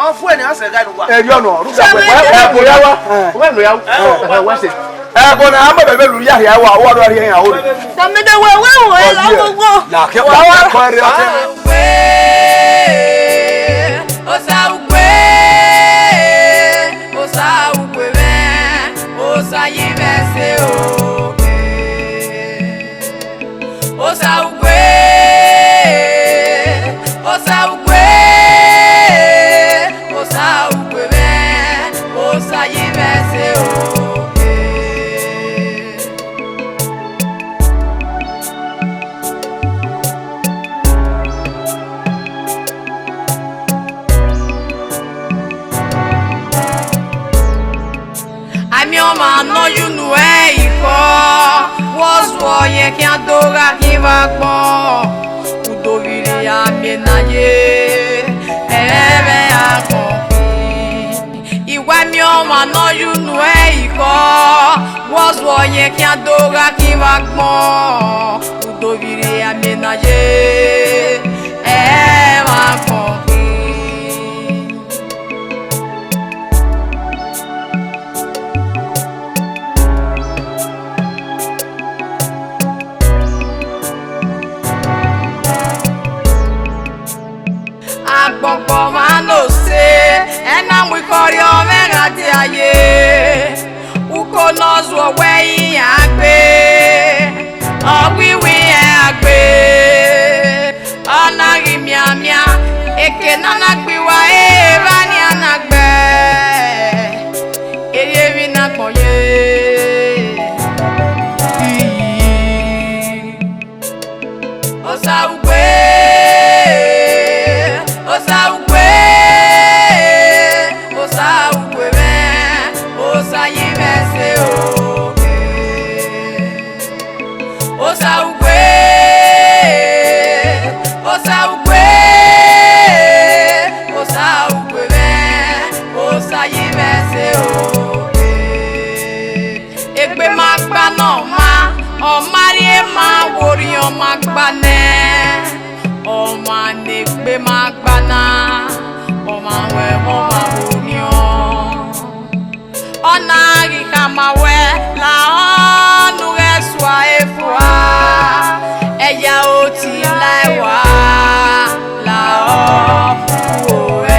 Afu ni ase ga nuwa. You know, ruga we yawa. When we yawa. What's it? Bona amba bebe lu ya ya wa wa do ari yan o. Tamede we la gogo. Na ke wa ko ri ate. Osa ugwe me. Osa yimese o. Osa ugwe me. Osa yimese o. No you know was boy can doga kiva po udoviri amenaye ebe akon iwa mi o ma no you know was boy can doga kiva po udoviri amenaye ebe akon Gbogbo ma no se ena mu ikori o mera di aye uko no zo we agbe owiwi agbe onari miamia eke nana gbiwa rani anagbe eyewi na koye osa ugbe Magbane o ma ne gbe magbana o ma we mo ma union ona ri kama we la onu reswa efwa eya o ti laiwa la o e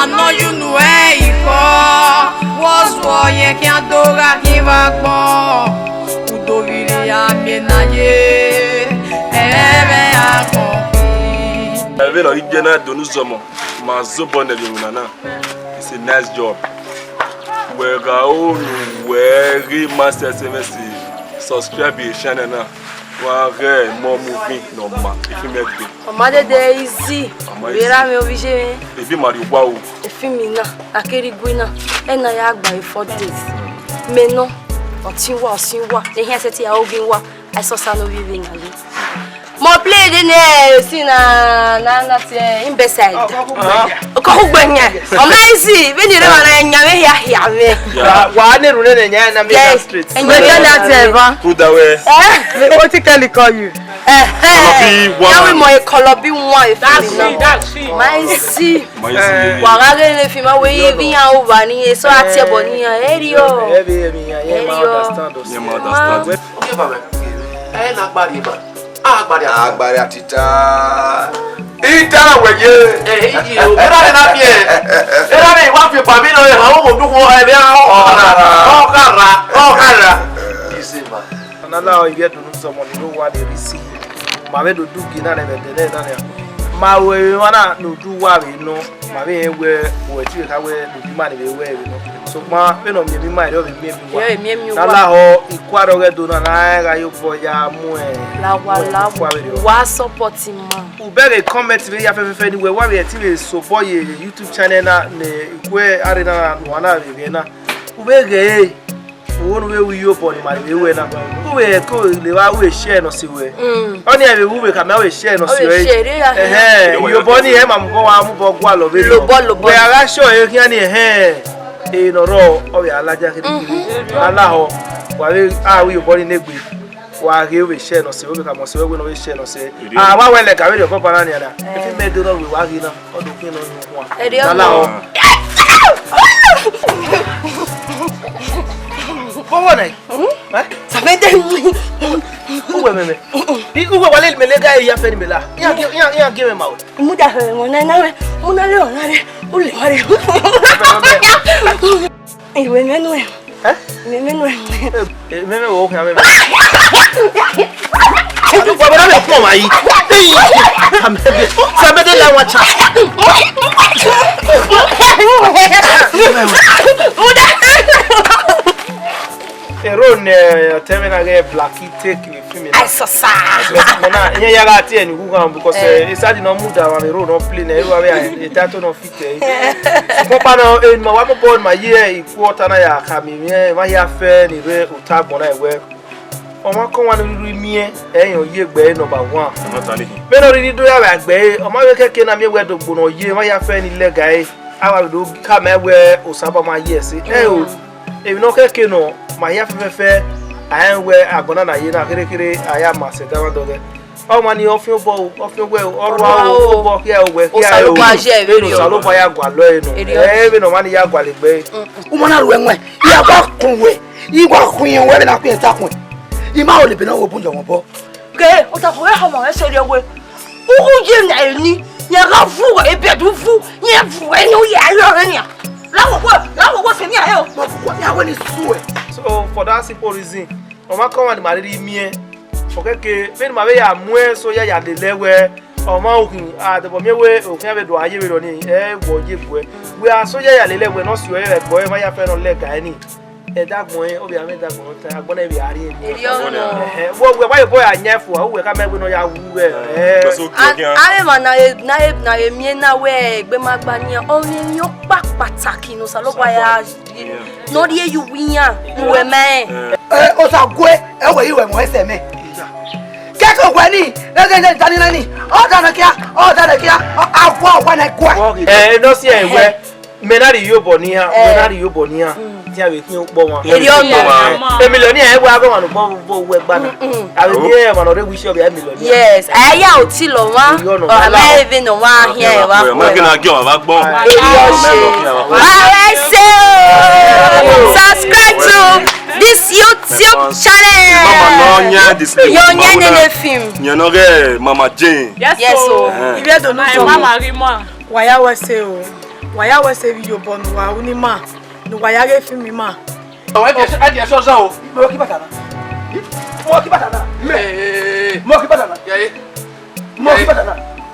no you know was boy can doga kiva po udoviri amenaye ebe akon Velo igena donuzomo ma zobonel yunana. It's a nice job. We go we master semester subscribe to channel na. Wa more moving no ma. If you make it. Omade de easy. Vera me obije. Ebi mari wa o. Efimi na akerigwe na ena ya agba 4 days. Me no otinwa ehin aseti ya ogin wa I saw Sano living ali. Mo play the ne si na te imbeside. Ko gbanya. O mai si be ni re ma na nya me hia me. Wa ne ru ne nya na me street. Enyo na te ba. Who that way? What can call you? Now we mo color bi one That's she. My see. Wa ga le fi ma we bi yan over ni so ati ebo ni yan erio. Understand. Okay ba. Na gbari ba. Agbari atita. Ita weye. Iji o. Era na bie. Era ni wa fi pa mi no ha o du ko e bi Okara. Isi ba. la you get to know someone you know what they receive. Ma we do gina na de na ya. Ma we wana no do wa we no. Ma we we ti ka we no bi ma de we no. So ma we no mi ma de o mi wa. Na la ho ikwaro ge do na ga yo for ya mu La wa support ma. U better comment we ya fe anywhere wa we ti so boy YouTube channel na we arena wana we na. U better won we you upon my we na we ko le wa we share no si we oni e we ka ma we share no si we you boni e ma mo wa mo bo gwa lo be lo we ara show e kian ni e no ro o we alaja kiri ala ho wa we we boni negbe wa ge we share no si we ka mo si we no we share no si wa we le ka we ko pa na ni ada e fi me do no we wa gi na o do kin no wa ala ho What eh? Ça fait des où est même? Puis où va aller me les gars ya fait me là. Ya give me out. Muda mon nana mon ale on ale o le mari. Eh we menu. Hein? Menu. Meme wo kan meme. Tu vas pas me prendre aí. Ça me donne la watch. Erone termina ge blacky take me film. I so sad. Mona nya ya ga tie ni gugu am because inside no muda wa me road no play na ewa we tato no fit ko pa no en ma wa po ma ye ikwota na ya ka mi me ma ya fe ni re utagbon na ewe o ma kon wa ni mi eyan ye gbe number 1 me no ri do ya wa gbe o ma we keke na mi we do gbo no ye ma ya fe ni lega e awa do ka me we osaba ma ye si o e no keke no ma ya fe we agona na ye na kere aya ma se dawa doge o ma ni ofin we oru awo bo ki we ki ayo salo pa ya gwa lo enu we no ma ni ya gwa le gbe o mo na ru enwe ya gwa kunwe igwa kun yen we na kun ta kun I ma o le be na wo bunjo won bo ke o ta ko ha mo e se we o je na ni ya ga fu e be du fu ye fu e no ya yo ni la wo se mi ayo mo ko ya we ni su e. So for that simple reason o ma come and marry me okeke me ma be ya mu so ya de lewe o ma okun de bo me we okun be do aye we lo ni wo je bu we a so ya le lewe no so e bo e ma ya fe no le ka ni e dagbon e obi ame dagbon ta agbon e bi ari ni wo we why boy anyefu o we ka me we no ya wu are ma na emi na we gbe ma gba ni o ni yo pataki no sa lo pa ya no die you wian we me o sa gwe e we iwe mo ese me keko gwe ni le tani nani o da na kia agwa wa na gwa no si e we menari yo bonia ti a we kin o po won millionaire e wa go wan bo we gba na abi e ma no re wish obi millionaire yes aya o ti lo wa o ma even no wa here wa mo gina gi o wa gbo subscribe to this YouTube channel mama no nya display yo nya nene film nya no ge mama Jane yes o ibe do no so mama ri mo waya we se video bonu wa uni ma no waya ge film ma o e je so o mo ki batana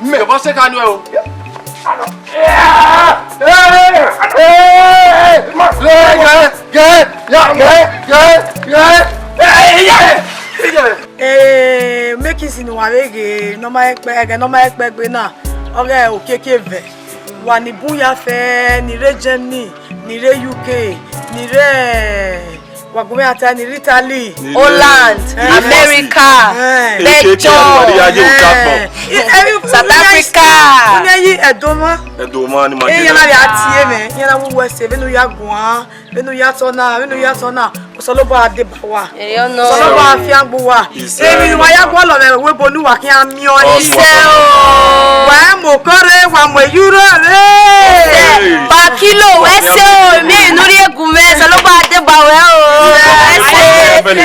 me bo se ka nu e o make it in wa wege no ma ekpe gbe na ore okeke ve wa ni buya fe ni re Germany ni re UK ni re wa gome ata ni Italy Holland America Belgium South Africa yi edoma ni ma e yana ya tie me yana wo wese benu ya gwan benu ya tona osolobo adebawa osolobo afiagbowa emi wa ya gbo lo me we bonu wa kin ami oni se o wa mo kore wa mo euro re pa kilo wese o mi nuri egun me osolobo adebawa o bye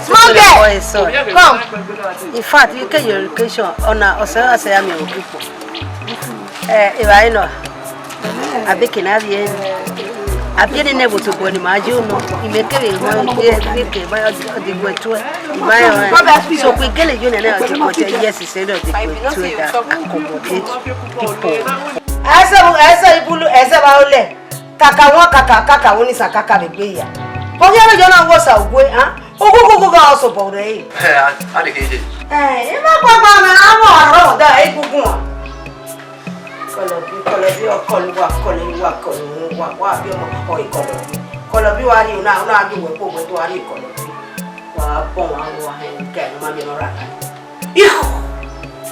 small girl come in fact you get your education on ose ya mi obupo if I know abeke na bi Apieni never to go to my juno. You make it so we get a union yes, he said that accommodate people. As a bulu, as a baule, Kaka, when is a Kaka the beer. Oh, yeah, you know what's a way, huh? Oh, go also for the I did it. Hey, if I go, I won't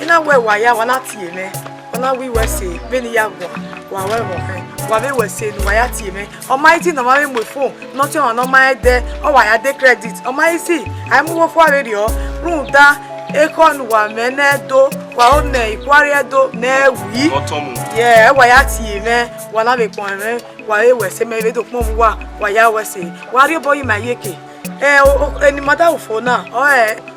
ina we wa ya wana tie me wana we we say beni ya gwa wa we mo he wa me we say no wa ya tie me o mai ti no ma me mo phone nothing on no mai de o wa ya de credit o mai si ai mo wo for radio run da ekon wa menedo wa o ne ikwari edo na ewi yeah wa ya tie me wana be pon me wa we say me do pon wa ya we say wa ri boy ma yeke eni mata ufo na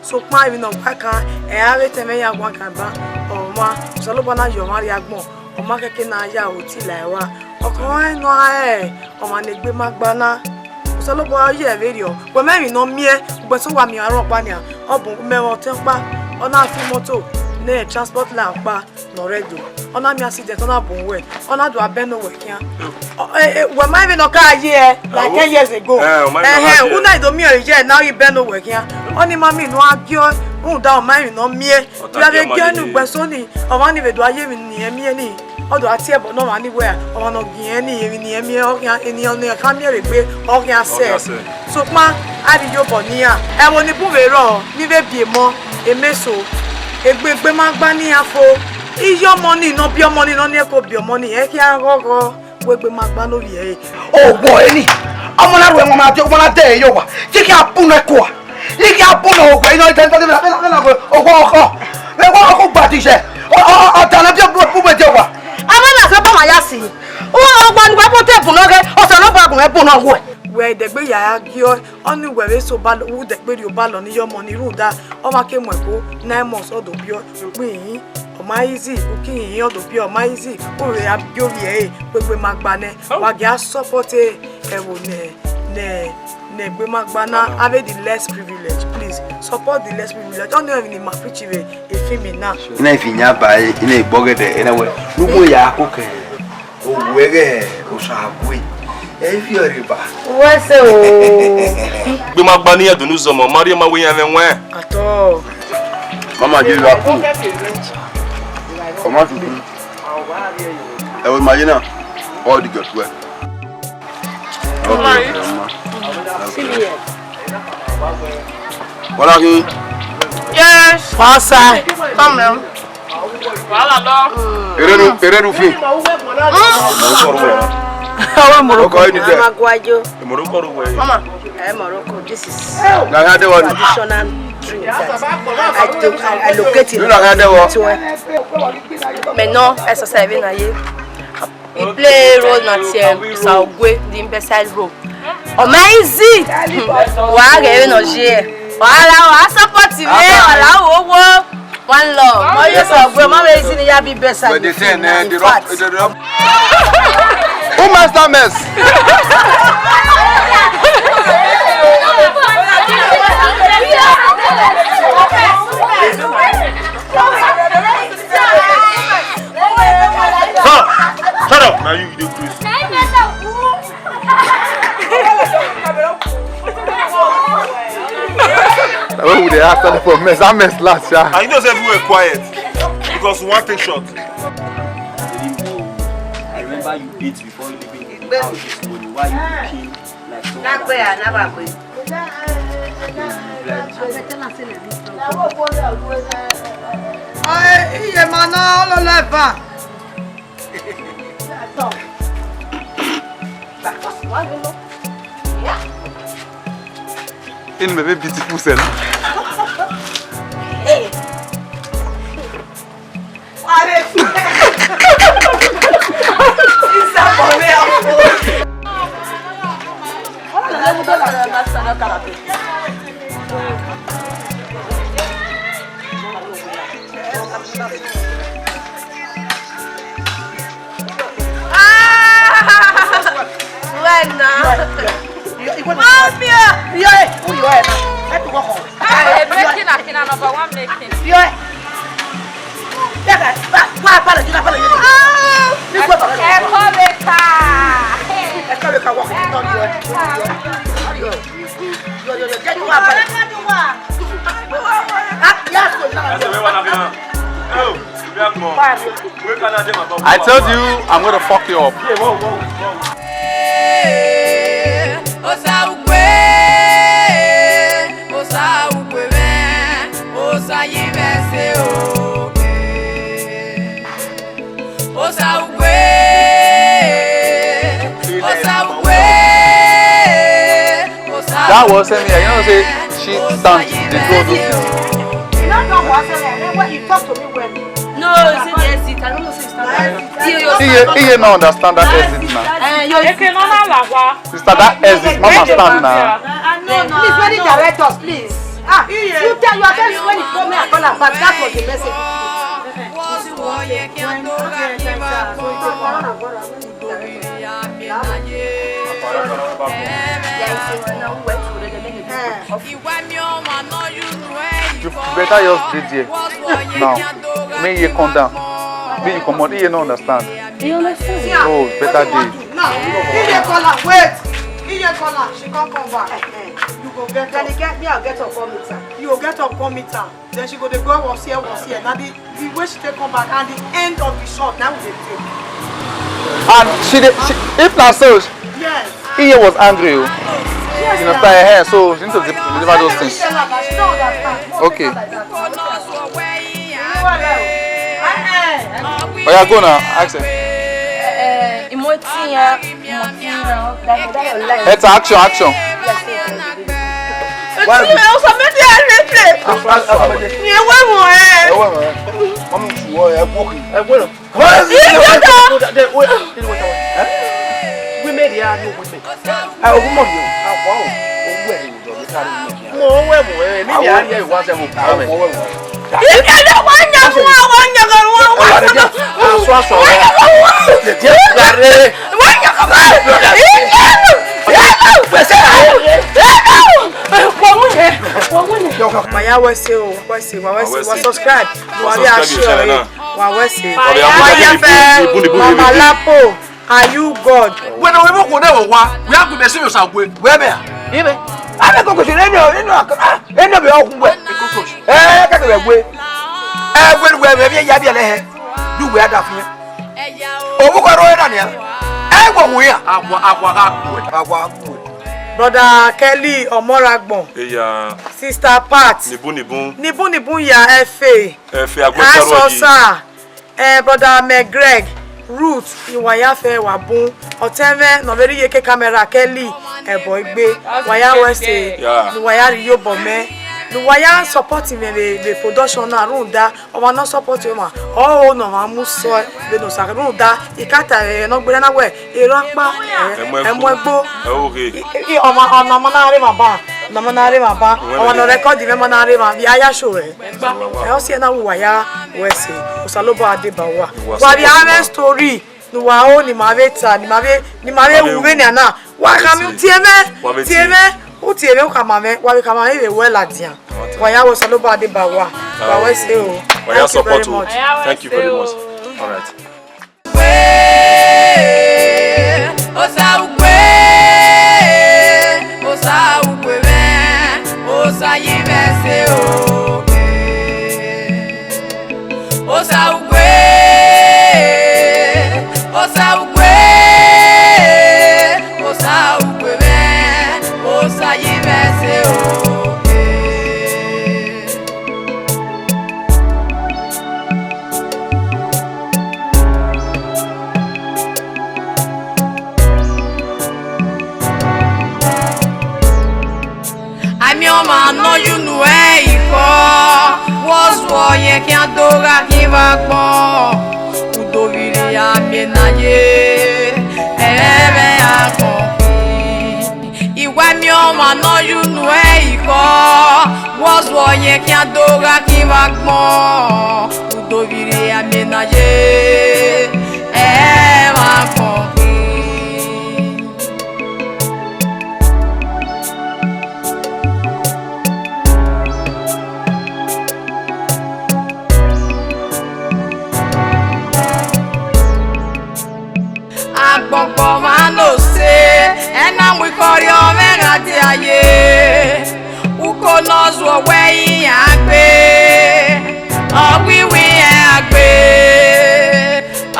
so pa mi no paka are teme ya gwa kan ba o ma so lo bona yo mari agbon o ma keke na ya o ti la wa okon no o ma ne gbe magbana so lo bo ye video we me mi no mie gbe so wa mi aro pa ni o bun me won te pa ona fi moto ne transport la pa no redo ona mi accident ona bun we ona do abeno we kian we ma even no ka ye like 10 years ago una do mi oje now you beno we kian oni mami no agio un da o ma no mie tu ave gianu gbe so ni o ma ni be do aye mi ni emi ni odo ati ebo no ma ni we o no gien ni emi ni emi o kian eni o ni ka mi re gbe o kian se so pa abi yo bo ni a e wo ni bu we ro ni be bi mo emeso egbegbe ma gba ni afo iyo money no bi money no ni ko bi money e ki an gogo wegbe ma gba lórí e ogbo eni omo la ru e mo ma je omo la de yo wa ti ki apun e ko ni ki apun ogbo ino je to de la ogbo oko me wa ko gba ti se o ta na bi bu be je wa ama na so ba ma ya si o ogbo ni gba po tape no ge o so lo ba gun e bu no wo we degbe ya gio oni we so ba wo degbe ri o ba lo ni yo money ru da o ma ke mo ko 9 months odo bi o pe yin Maizi, okay, you do pure Maizi, oh, we have Jovi, we Magbane, Wagia support ne Magbana, have the less privilege, please support the less privilege. Don't know any preach a film now. In a finya by in a bogger, anyway, no ya okay, oh, where Oshabui. If you're river, what's so? Be Magbania, the news of Maria Maway and where at all. Mama, you are. Comment tu dis? Elle va imaginer. Oh, du gâteau. Voilà qui? Yes. Passe. Quand même. Voilà donc. Erenu fi. Ah, Morocco. Maguayo. Morocco. Mama. Morocco. This is traditional drink that I located. Maintenant, elle se servait na ye. Il play role na Saugwe, l'imbecile role. Oh my easy. Wa ga no je. Wala wa support me, wala wo. One love. Mo ye Saugwe, mo be easy ni ya bi besa. Who master mess? Shut up! Now you do this. When would they ask them for mess? That mess last year. I know we were quiet because one thing short. I remember you beat before leaving the house this morning. Why you came like so? Not where, never go. Une bébé beautiful celle. Hey. I told you I'm gonna fuck you up. That was me. You know, say she stands the door. You don't know what's when you talk to me when. No, it's an exit. I don't know if it's not. He don't understand that exit now. Sister, that exit, mama stand now. Please, when you direct us, please. You tell me when you told me I call her, but that was the message. You better just be there. Now, may you come down. May you come on, you don't understand. You understand? Oh, better day. Now, wait. She can't come back. You go get her. Get me, I'll get her come meet her. You go get her come meet her. Then she go to go once here. Now the way she take come back and the end of the shot, now we take. And if not so, yes. he was angry. You know, start her, so she need to deliver those things. Okay. Oh yeah, go now. Ask her. It's action. We made the idea with me. I will move you. Subscribe. Are you God? When we walk on our walk, we have to be serious. Where I don't go to any of your way. Everywhere, maybe Yabi, you wear that here. Brother Kelly Omoragbon. Sister Pat. Nibu ya FA. Asosa. Brother McGreg. Ruth Iwaya fe wabun oteme no very yeke camera Kelly ebo igbe waya wese Iwaya riyo bome Iwaya support me the production na runda o wa no support me o no ma mu so be no sa runda ikata no gbere na we ero apa emo egbo i o ma na re baba o no record me na re ma bi aya show e o si na Iwaya wese Osalobo Adebawa wa bi ame story no wa o ni ma beta ni ma be uwe ni ana wa ka mi tieme o tieme o ka ma me wa bi ka ma e well adian wa ya Osalobo Adebawa wa we say o wa support you. Thank you very much. All right. No, you know, was warrior can't do a give a ball. Udovili a menaye, a coffee. You want your man, no, you know, was warrior can't do a give a ball. Udovili a menaye, a coffee. ye uko nozo we agbe owiwi agbe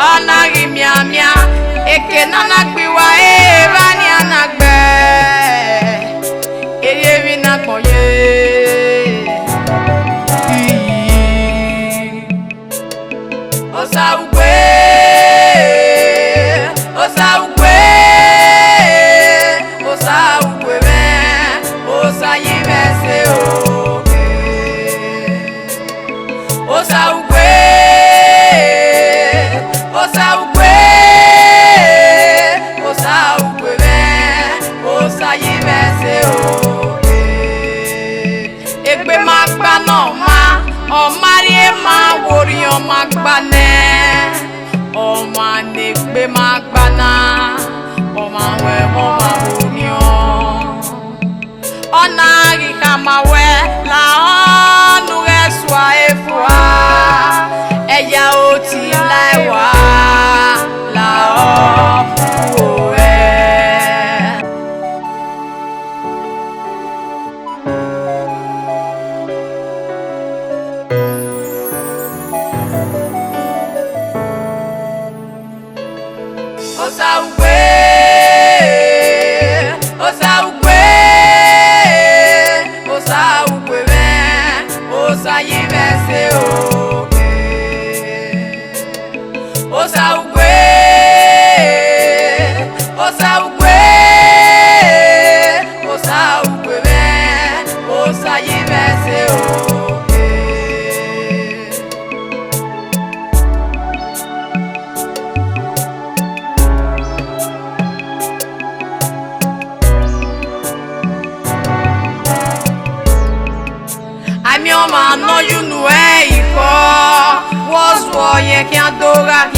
anagi miamia eke nanagbiwa evani anagbe eyewi nakoye osa ugbe magbane oma negbe magbana oma we oma union ona ri kama we la onu reswa efwa eya oti laiwa la o no you know iko was wo ye ki adora